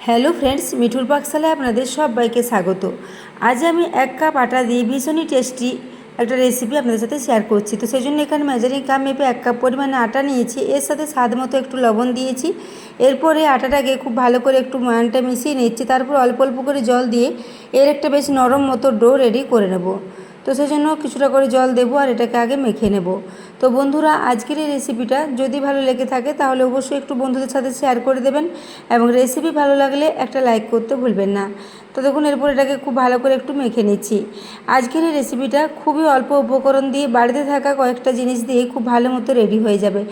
Hello friends, মিঠুর পাকশালায় আপনাদের সবাইকে স্বাগত। আজ আমি 1 কাপ আটা দিয়ে ভীষণই টেস্টি একটা রেসিপি আপনাদের সাথে শেয়ার করছি। তো সেই জন্য এখানে মেজারিং কাপ মেপে 1 কাপ পরিমাণে আটা নিয়েছি, এর সাথে স্বাদ মতো একটু লবণ দিয়েছি। এরপরে আটাটাকে খুব ভালো করে একটু ময়ানটা মিশিয়ে নিচ্ছি, তারপর অল্প অল্প করে জল দিয়ে এর একটা বেশ নরম মতো ডো রেডি করে নেব। তো সেই জন্য কিছুটা করে জল দেবো আর এটাকে আগে মেখে নেব। তো বন্ধুরা, আজকের এই রেসিপিটা যদি ভালো লেগে থাকে তাহলে অবশ্যই একটু বন্ধুদের সাথে শেয়ার করে দেবেন এবং রেসিপি ভালো লাগলে একটা লাইক করতে ভুলবেন না। তো দেখুন, এরপর এটাকে খুব ভালো করে একটু মেখে নিচ্ছি। আজকের এই রেসিপিটা খুবই অল্প উপকরণ দিয়ে বাড়িতে থাকা কয়েকটা জিনিস দিয়ে খুব ভালো মতো রেডি হয়ে যাবে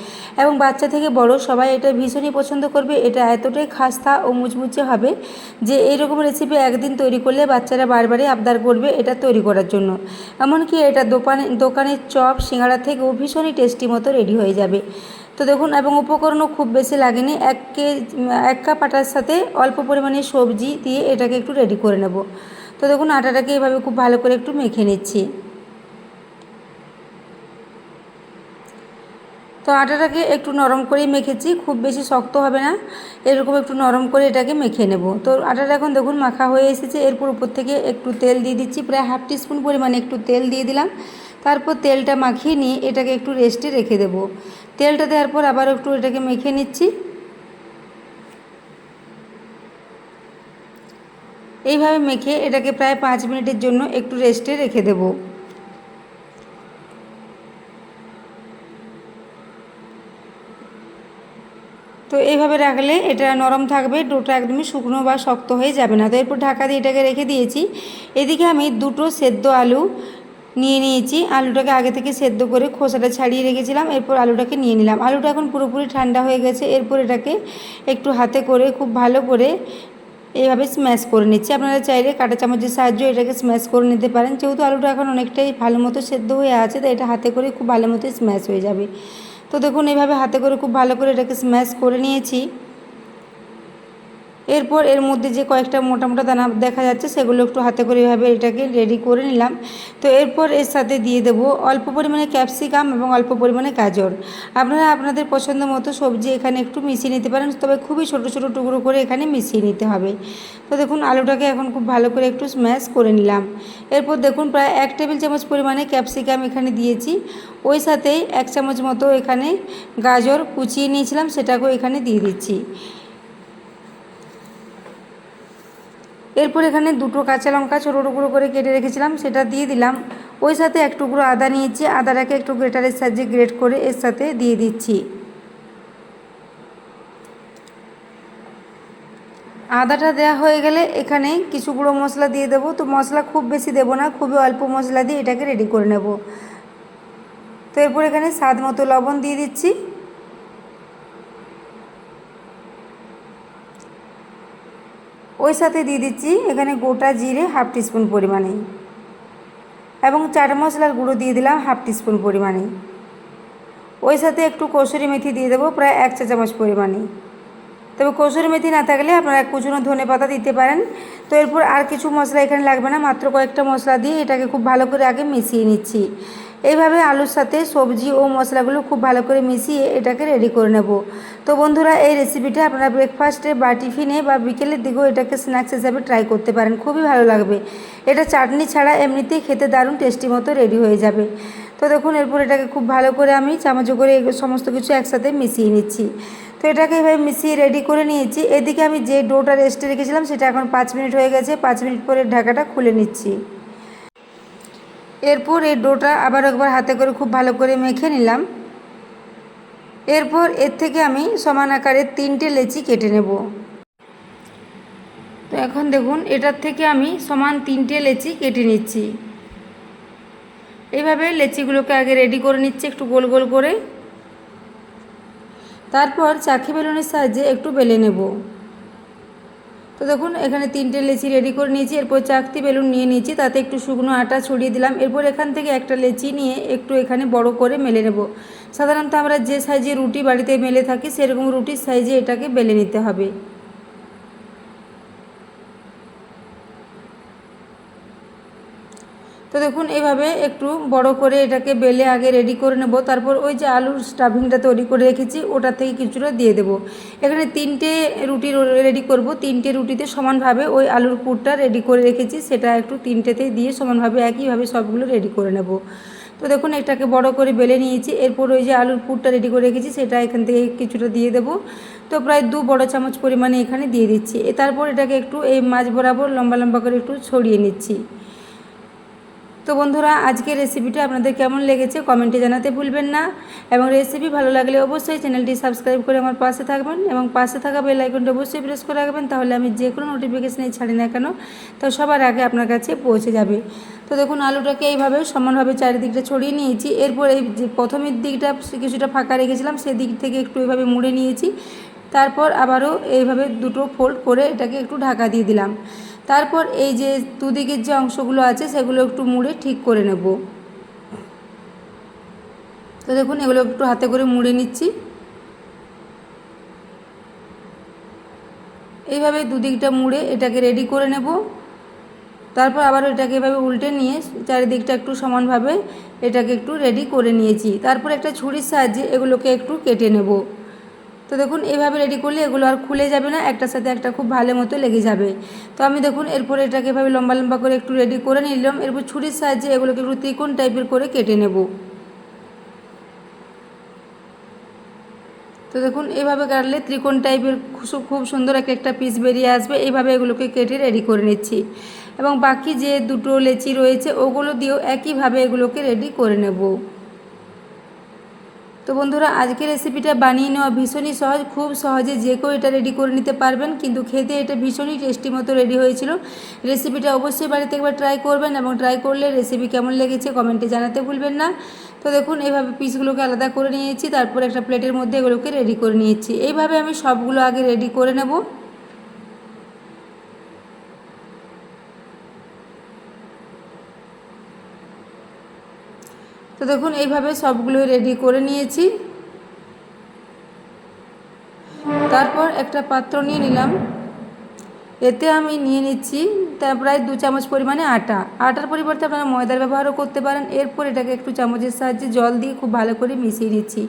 এবং বাচ্চা থেকে বড় সবাই এটা ভীষণই পছন্দ করবে। এটা এতটাই খাস্তা ও মুচমুচে হবে যে এইরকম রেসিপি একদিন তৈরি করলে বাচ্চারা বারবারই আবদার করবে এটা তৈরি করার জন্য। এমনকি এটা দোকানের চপ সিঙ্গাড়া থেকেও ভীষণই টেস্টি মতো রেডি হয়ে যাবে। তো দেখুন, এবং উপকরণও খুব বেশি লাগেনি। 1 কাপ আটার সাথে অল্প পরিমাণে সবজি দিয়ে এটাকে একটু রেডি করে নেব। তো দেখুন, আটাটাকে এভাবে খুব ভালো করে একটু মেখে নিচ্ছি। তো আটাটাকে একটু নরম করেই মেখেছি, খুব বেশি শক্ত হবে না, এরকম একটু নরম করে এটাকে মেখে নেব। তো আটাটা এখন দেখুন মাখা হয়ে এসেছে। এরপর উপর থেকে একটু তেল দিয়ে দিচ্ছি, প্রায় হাফ টিস্পুন পরিমাণে একটু তেল দিয়ে দিলাম। তারপর তেলটা মাখিয়ে নিয়ে এটাকে একটু রেস্টে রেখে দেব। তেলটা দেওয়ার পর আবার একটু এটাকে মেখে নিচ্ছি। এইভাবে মেখে এটাকে প্রায় 5 মিনিটের জন্য একটু রেস্টে রেখে দেব। তো এইভাবে রাখলে এটা নরম থাকবে, ডোটা একদমই শুকনো বা শক্ত হয়ে যাবে না। তো এরপর ঢাকা দিয়ে এটাকে রেখে দিয়েছি। এদিকে আমি 2টো সেদ্ধ আলু নিয়ে নিয়েছি। আলুটাকে আগে থেকে সেদ্ধ করে খোসাটা ছাড়িয়ে রেখেছিলাম, এরপর আলুটাকে নিয়ে নিলাম। আলুটা এখন পুরোপুরি ঠান্ডা হয়ে গেছে। এরপর এটাকে একটু হাতে করে খুব ভালো করে এইভাবে স্ম্যাশ করে নিচ্ছি। আপনারা চাইলে কাঁটা চামচের সাহায্যে এটাকে স্ম্যাশ করে নিতে পারেন। যেহেতু আলুটা এখন অনেকটাই ভালো মতো সেদ্ধ হয়ে আছে, তাই এটা হাতে করে খুব ভালো মতো স্ম্যাশ হয়ে যাবে। তো দেখুন, এইভাবে হাতে করে খুব ভালো করে এটাকে স্ম্যাশ করে নিয়েছি। এরপর এর মধ্যে যে কয়েকটা মোটা মোটা দানা দেখা যাচ্ছে সেগুলো একটু হাতে করে এভাবে এটাকে রেডি করে নিলাম। তো এরপর এর সাথে দিয়ে দেবো অল্প পরিমাণে ক্যাপসিকাম এবং অল্প পরিমাণে গাজর। আপনারা আপনাদের পছন্দ মতো সবজি এখানে একটু মিশিয়ে নিতে পারেন, তবে খুবই ছোট ছোট টুকরো করে এখানে মিশিয়ে নিতে হবে। তো দেখুন, আলুটাকে এখন খুব ভালো করে একটু স্ম্যাশ করে নিলাম। এরপর দেখুন, প্রায় 1 টেবিল চামচ পরিমাণে ক্যাপসিকাম এখানে দিয়েছি। ওই সাথেই 1 চামচ মতো এখানে গাজর কুচিয়ে নিয়েছিলাম, সেটাকেও এখানে দিয়ে দিচ্ছি। এরপর এখানে 2টো কাঁচা লঙ্কা ছোটো টুকরো করে কেটে রেখেছিলাম, সেটা দিয়ে দিলাম। ওই সাথে 1 টুকরো আদা নিয়েছি, আদাটাকে একটু গ্রেটারের সাহায্যে গ্রেট করে এর সাথে দিয়ে দিচ্ছি। আদাটা দেওয়া হয়ে গেলে এখানে কিছু গুঁড়ো মশলা দিয়ে দেবো। তো মশলা খুব বেশি দেবো না, খুবই অল্প মশলা দিয়ে এটাকে রেডি করে নেব। তো এরপর এখানে স্বাদ মতো লবণ দিয়ে দিচ্ছি। ওই সাথে দিয়ে দিচ্ছি এখানে গোটা জিরে হাফ টিস্পুন পরিমাণে এবং চাট মশলার গুঁড়ো দিয়ে দিলাম হাফ টিস্পুন পরিমাণে। ওই সাথে একটু কসুরি মেথি দিয়ে দেবো প্রায় 1 চা চামচ পরিমাণে। তবে কসুরি মেথি না থাকলে আপনারা কুচনো ধনেপাতা দিতে পারেন। তো এরপর আর কিছু মশলা এখানে লাগবে না, মাত্র কয়েকটা মশলা দিয়ে এটাকে খুব ভালো করে আগে মিশিয়ে নিচ্ছি। এইভাবে আলুর সাথে সবজি ও মশলাগুলো খুব ভালো করে মিশিয়ে এটাকে রেডি করে নেব। তো বন্ধুরা, এই রেসিপিটা আপনারা ব্রেকফাস্টে বা টিফিনে বা বিকেলের দিকেও এটাকে স্ন্যাক্স হিসাবে ট্রাই করতে পারেন, খুবই ভালো লাগবে। এটা চাটনি ছাড়া এমনিতেই খেতে দারুণ টেস্টি মতো রেডি হয়ে যাবে। তো দেখুন, এরপর এটাকে খুব ভালো করে আমি চামচে করে সমস্ত কিছু একসাথে মিশিয়ে নিচ্ছি। তো এটাকে এভাবে মিশিয়ে রেডি করে নিয়েছি। এদিকে আমি যে ডোটা রেস্টে রেখেছিলাম সেটা এখন 5 মিনিট হয়ে গেছে। 5 মিনিট পরে ঢাকাটা খুলে নিচ্ছি। এরপর এই ডোটা আবার একবার হাতে করে খুব ভালো করে মেখে নিলাম। এরপর এর থেকে আমি সমান আকারের 3টে লেচি কেটে নেব। তো এখন দেখুন, এটার থেকে আমি সমান 3টে লেচি কেটে নিচ্ছি। এইভাবে লেচিগুলোকে আগে রেডি করে নিচ্ছি একটু গোল গোল করে, তারপর চাকি বেলুনের সাহায্যে একটু বেলে নেব। তো দেখুন, এখানে 3টে লেচি রেডি করে নিয়েছি। এরপর চাকতি বেলুন নিয়ে নিয়েছি, তাতে একটু শুকনো আটা ছড়িয়ে দিলাম। এরপর এখান থেকে একটা লেচি নিয়ে একটু এখানে বড় করে মেলে নেব। সাধারণত আমরা যে সাইজে রুটি বাড়িতে মেলে থাকি সেরকম রুটির সাইজে এটাকে বেলে নিতে হবে। তো দেখুন এইভাবে একটু বড় করে এটাকে বেলে আগে রেডি করে নেব। তারপর ওই যে আলুর স্টাফিংটা তৈরি করে রেখেছি ওটা থেকে কিছুটা দিয়ে দেবো। এখানে 3টে রুটি রেডি করব। 3টে রুটিতে সমানভাবে ওই আলুর পুরটা রেডি করে রেখেছি সেটা একটু 3টেতে দিয়ে সমানভাবে একইভাবে সবগুলো রেডি করে নেব। তো দেখুন এটাকে বড় করে বেলে নিয়েছি। এরপর ওই যে আলুর পুরটা রেডি করে রেখেছি সেটা এখান থেকে কিছুটা দিয়ে দেবো। তো প্রায় 2 বড় চামচ পরিমাণে এখানে দিয়ে দিচ্ছি। তারপর এটাকে একটু এই মাছ বরাবর লম্বা লম্বা করে একটু ছড়িয়ে নিচ্ছি। তো বন্ধুরা আজকের রেসিপিটা আপনাদের কেমন লেগেছে কমেন্টে জানাতে ভুলবেন না, এবং রেসিপি ভালো লাগলে অবশ্যই চ্যানেলটি সাবস্ক্রাইব করে আমার পাশে থাকবেন এবং পাশে থাকা বেল আইকনটা অবশ্যই প্রেস করে রাখবেন, তাহলে আমি যে কোনো নোটিফিকেশানে ছাড়ি না কেন তো সবার আগে আপনার কাছে পৌঁছে যাবে। তো দেখুন আলুটাকে এইভাবে সমানভাবে চারিদিকটা ছড়িয়ে নিয়েছি। এরপর এই যে প্রথমের দিকটা কিছুটা ফাঁকা রেখেছিলাম সেদিক থেকে একটু এইভাবে মুড়ে নিয়েছি। তারপর আবারও এইভাবে দুটো ফোল্ড করে এটাকে একটু ঢাকা দিয়ে দিলাম। তারপর এই যে দুদিকের যে অংশগুলো আছে সেগুলো একটু মুড়ে ঠিক করে নেব। তো দেখুন এগুলো একটু হাতে করে মুড়ে নিচ্ছি। এইভাবে দুদিকটা মুড়ে এটাকে রেডি করে নেব। তারপর আবার এটাকে এভাবে উল্টে নিয়ে চারিদিকটা একটু সমানভাবে এটাকে একটু রেডি করে নিয়েছি। তারপর একটা ছুরির সাহায্যে এগুলোকে একটু কেটে নেব। তো দেখুন এইভাবে রেডি করলে এগুলো আর খুলে যাবে না, একটার সাথে একটা খুব ভালো মতো লেগে যাবে। তো আমি দেখুন এরপরে এটাকে এভাবে লম্বা লম্বা করে একটু রেডি করে নিলাম। এরপর ছুরির সাহায্যে এগুলোকে একটু ত্রিকোণ টাইপের করে কেটে নেব। তো দেখুন এইভাবে কাটলে ত্রিকোণ টাইপের খুব সুন্দর একটা পিস বেরিয়ে আসবে। এইভাবে এগুলোকে কেটে রেডি করে নিচ্ছি, এবং বাকি যে দুটো লেচি রয়েছে ওগুলো দিয়েও একইভাবে এগুলোকে রেডি করে নেব। তো বন্ধুরা আজকের রেসিপিটা বানিয়ে নেওয়া ভীষণই সহজ, খুব সহজে যে কেউ এটা রেডি করে নিতে পারবেন, কিন্তু খেতে এটা ভীষণই টেস্টি মতো রেডি হয়েছিল। রেসিপিটা অবশ্যই বাড়িতে একবার ট্রাই করবেন, এবং ট্রাই করলে রেসিপি কেমন লেগেছে কমেন্টে জানাতে ভুলবেন না। তো দেখুন এইভাবে পিসগুলোকে আলাদা করে নিয়েছি, তারপর একটা প্লেটের মধ্যে এগুলোকে রেডি করে নিয়েছি। এইভাবে আমি সবগুলো আগে রেডি করে নেব। তো দেখুন এইভাবে সবগুলোই রেডি করে নিয়েছি। তারপর একটা পাত্র নিয়ে নিলাম। এতে আমি নিয়ে নিচ্ছি প্রায় 2 চামচ পরিমাণে আটা। আটার পরিবর্তে আপনারা ময়দার ব্যবহারও করতে পারেন। এরপর এটাকে একটু চামচের সাহায্যে জল দিয়ে খুব ভালো করে মিশিয়ে নিচ্ছি।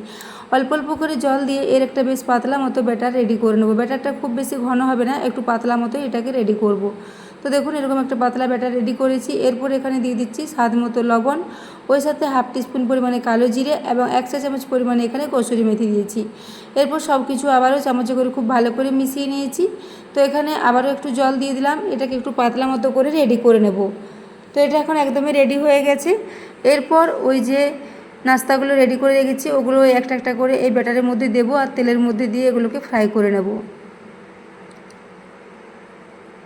অল্প অল্প করে জল দিয়ে এর একটা বেশ পাতলা মতো ব্যাটার রেডি করে নেব। ব্যাটারটা খুব বেশি ঘন হবে না, একটু পাতলা মতো এটাকে রেডি করব। তো দেখুন এরকম একটা পাতলা ব্যাটার রেডি করেছি। এরপর এখানে দিয়ে দিচ্ছি স্বাদ মতো লবণ, ওই সাথে হাফ টিস্পুন পরিমাণে কালো জিরে এবং 1 চা চামচ পরিমাণে এখানে কসুরি মেথি দিয়েছি। এরপর সব কিছু আবারও চামচে করে খুব ভালো করে মিশিয়ে নিয়েছি। তো এখানে আবারও একটু জল দিয়ে দিলাম, এটাকে একটু পাতলা মতো করে রেডি করে নেব। তো এটা এখন একদমই রেডি হয়ে গেছে। এরপর ওই যে নাস্তাগুলো রেডি করে রেখেছি ওগুলো একটা একটা করে এই ব্যাটারের মধ্যে দেবো আর তেলের মধ্যে দিয়ে এগুলোকে ফ্রাই করে নেব।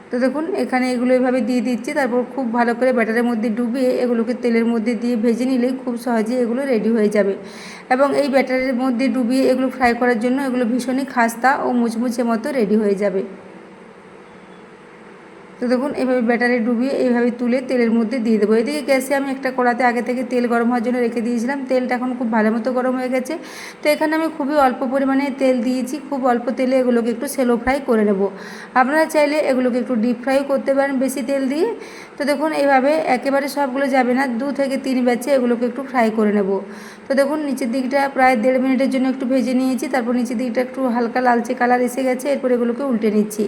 তো দেখুন এখানে এগুলো এভাবে দিয়ে দিচ্ছি। তারপর খুব ভালো করে ব্যাটারের মধ্যে ডুবিয়ে এগুলোকে তেলের মধ্যে দিয়ে ভেজে নিলেই খুব সহজে এগুলো রেডি হয়ে যাবে। এবং এই ব্যাটারের মধ্যে ডুবিয়ে এগুলো ফ্রাই করার জন্য এগুলো ভীষণই খাস্তা ও মুচমুচে মতো রেডি হয়ে যাবে। তো দেখুন এইভাবে ব্যাটারে ডুবিয়ে এইভাবে তুলে তেলের মধ্যে দিয়ে দেবো। এদিকে গ্যাসে আমি একটা কড়াতে আগে থেকে তেল গরম হওয়ার জন্য রেখে দিয়েছিলাম। তেলটা এখন খুব ভালো মতো গরম হয়ে গেছে। তো এখানে আমি খুবই অল্প পরিমাণে তেল দিয়েছি। খুব অল্প তেলে এগুলোকে একটু শ্যালো ফ্রাই করে নেব। আপনারা চাইলে এগুলোকে একটু ডিপ ফ্রাইও করতে পারেন বেশি তেল দিয়ে। তো দেখুন এইভাবে একেবারে সবগুলো যাবে না, 2 থেকে 3 ব্যাচে এগুলোকে একটু ফ্রাই করে নেব। তো দেখুন নিচের দিকটা প্রায় 1.5 মিনিটের জন্য একটু ভেজে নিয়েছি। তারপর নিচের দিকটা একটু হালকা লালচে কালার এসে গেছে। এরপর এগুলোকে উল্টে নিচ্ছি।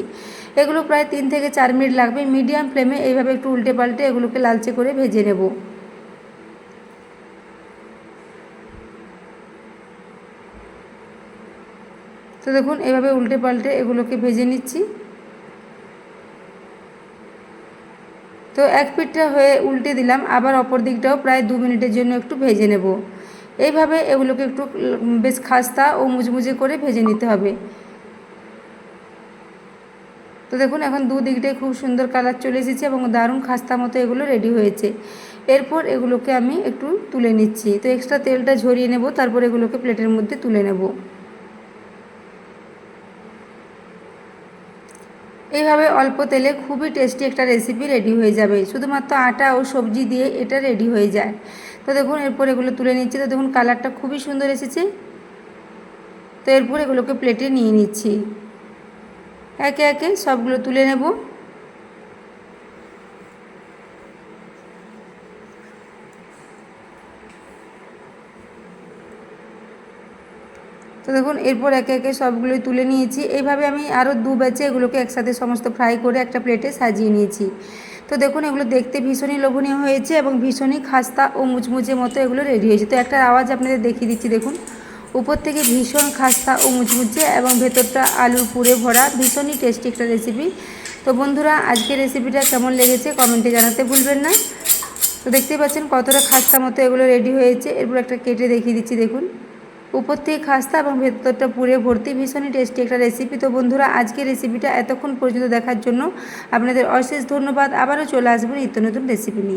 এগুলো প্রায় 3 থেকে 4 মিনিট লাগবে মিডিয়াম ফ্লেমে এইভাবে একটু উল্টে পাল্টে এগুলোকে লালচে করে ভেজে নেব। তো দেখুন এইভাবে উল্টে পাল্টে এগুলোকে ভেজে নিচ্ছি। তো এক পিঠটা হয়ে উল্টে দিলাম, আবার অপর দিকটাও প্রায় 2 মিনিটের জন্য একটু ভেজে নেব। এইভাবে এগুলোকে একটু বেশ খাস্তা ও মুচমুচে করে ভেজে নিতে হবে। তো দেখুন এখন 2 দিকটাই খুব সুন্দর কালার চলে এসেছে এবং দারুণ খাস্তা মতো এগুলো রেডি হয়েছে। এরপর এগুলোকে আমি একটু তুলে নিচ্ছি। তো এক্সট্রা তেলটা ঝরিয়ে নেব, তারপর এগুলোকে প্লেটের মধ্যে তুলে নেব। এইভাবে অল্প তেলে খুবই টেস্টি একটা রেসিপি রেডি হয়ে যাবে। শুধুমাত্র আটা ও সবজি দিয়ে এটা রেডি হয়ে যায়। তো দেখুন এরপর এগুলো তুলে নিচ্ছি। তো দেখুন কালারটা খুবই সুন্দর এসেছে। তো এরপর এগুলোকে প্লেটে নিয়ে নিচ্ছি। একে একে সবগুলো তুলে নেব। তো দেখুন এরপর একে একে সবগুলোই তুলে নিয়েছি। এইভাবে আমি আরও 2 ব্যাচে এগুলোকে একসাথে সমস্ত ফ্রাই করে একটা প্লেটে সাজিয়ে নিয়েছি। তো দেখুন এগুলো দেখতে ভীষণই লোভনীয় হয়েছে এবং ভীষণই খাস্তা ও মুচমুচে মতো এগুলো রেডি হয়েছে। তো একটা আওয়াজ আপনাদের দেখিয়ে দিচ্ছি, দেখুন উপর থেকে ভীষণ খাস্তা ও মুচমুচে এবং ভেতরটা আলুর পুরে ভরা, ভীষণই টেস্টি একটা রেসিপি। তো বন্ধুরা আজকের রেসিপিটা কেমন লেগেছে কমেন্টে জানাতে ভুলবেন না। তো দেখতেই পাচ্ছেন কতটা খাস্তা মতো এগুলো রেডি হয়েছে। এরপর একটা কেটে দেখিয়ে দিচ্ছি, দেখুন উপর থেকে খাস্তা এবং ভেতরটা পুরে ভর্তি, ভীষণই টেস্টি একটা রেসিপি। তো বন্ধুরা আজকের রেসিপিটা এতক্ষণ পর্যন্ত দেখার জন্য আপনাদের অশেষ ধন্যবাদ। আবারও চলে আসবো নিত্য নতুন রেসিপি নিয়ে।